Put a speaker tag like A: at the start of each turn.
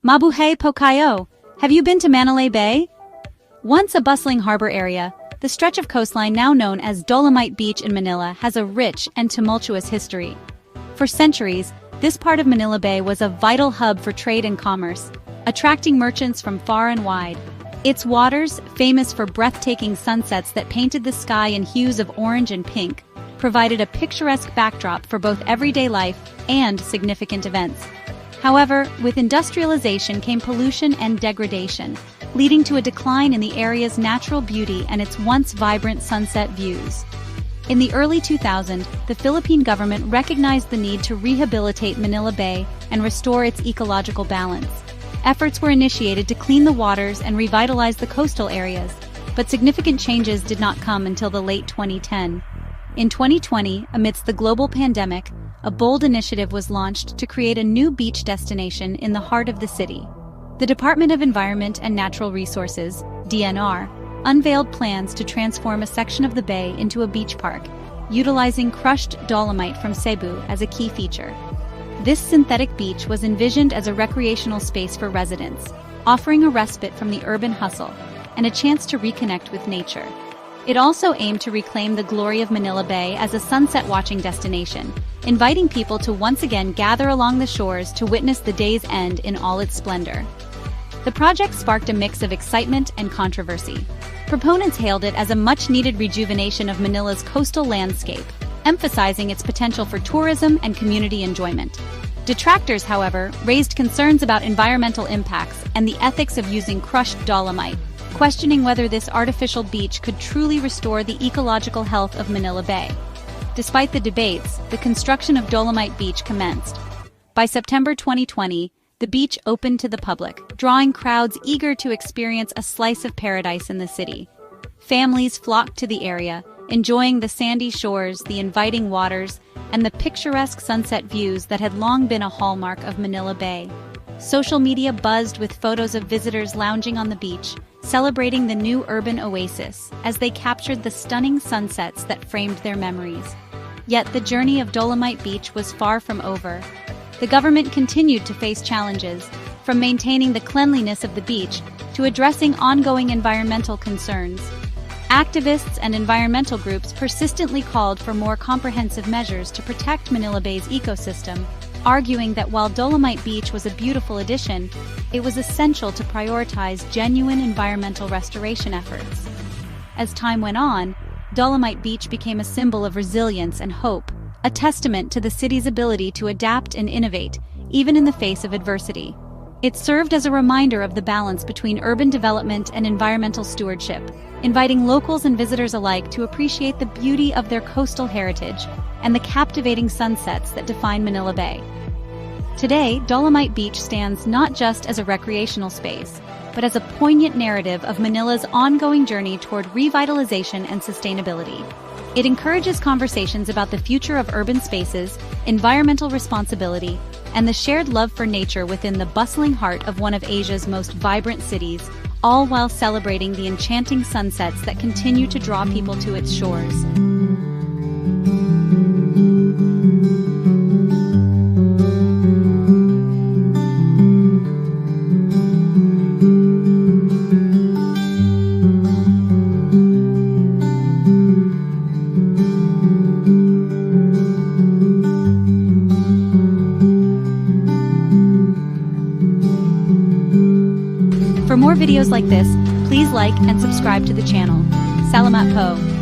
A: Mabuhay po kayo! Have you been to Manila Bay? Once a bustling harbor area, the stretch of coastline now known as Dolomite Beach in Manila has a rich and tumultuous history. For centuries, this part of Manila Bay was a vital hub for trade and commerce, attracting merchants from far and wide. Its waters, famous for breathtaking sunsets that painted the sky in hues of orange and pink, provided a picturesque backdrop for both everyday life and significant events. However, with industrialization came pollution and degradation, leading to a decline in the area's natural beauty and its once vibrant sunset views. In the early 2000s, the Philippine government recognized the need to rehabilitate Manila Bay and restore its ecological balance. Efforts were initiated to clean the waters and revitalize the coastal areas, but significant changes did not come until the late 2010s. In 2020, amidst the global pandemic, a bold initiative was launched to create a new beach destination in the heart of the city. The Department of Environment and Natural Resources, DNR, unveiled plans to transform a section of the bay into a beach park, utilizing crushed dolomite from Cebu as a key feature. This synthetic beach was envisioned as a recreational space for residents, offering a respite from the urban hustle and a chance to reconnect with nature. It also aimed to reclaim the glory of Manila Bay as a sunset-watching destination, inviting people to once again gather along the shores to witness the day's end in all its splendor. The project sparked a mix of excitement and controversy. Proponents hailed it as a much-needed rejuvenation of Manila's coastal landscape, emphasizing its potential for tourism and community enjoyment. Detractors, however, raised concerns about environmental impacts and the ethics of using crushed dolomite, questioning whether this artificial beach could truly restore the ecological health of Manila Bay. Despite the debates, the construction of Dolomite Beach commenced. By September 2020, the beach opened to the public, drawing crowds eager to experience a slice of paradise in the city. Families flocked to the area, enjoying the sandy shores, the inviting waters, and the picturesque sunset views that had long been a hallmark of Manila Bay. Social media buzzed with photos of visitors lounging on the beach, celebrating the new urban oasis as they captured the stunning sunsets that framed their memories. Yet the journey of Dolomite Beach was far from over. The government continued to face challenges, from maintaining the cleanliness of the beach to addressing ongoing environmental concerns. Activists and environmental groups persistently called for more comprehensive measures to protect Manila Bay's ecosystem, arguing that while Dolomite Beach was a beautiful addition, it was essential to prioritize genuine environmental restoration efforts. As time went on, Dolomite Beach became a symbol of resilience and hope, a testament to the city's ability to adapt and innovate, even in the face of adversity. It served as a reminder of the balance between urban development and environmental stewardship, inviting locals and visitors alike to appreciate the beauty of their coastal heritage and the captivating sunsets that define Manila Bay. Today, Dolomite Beach stands not just as a recreational space, but as a poignant narrative of Manila's ongoing journey toward revitalization and sustainability. It encourages conversations about the future of urban spaces, environmental responsibility, and the shared love for nature within the bustling heart of one of Asia's most vibrant cities, all while celebrating the enchanting sunsets that continue to draw people to its shores. For more videos like this, please like and subscribe to the channel. Salamat po!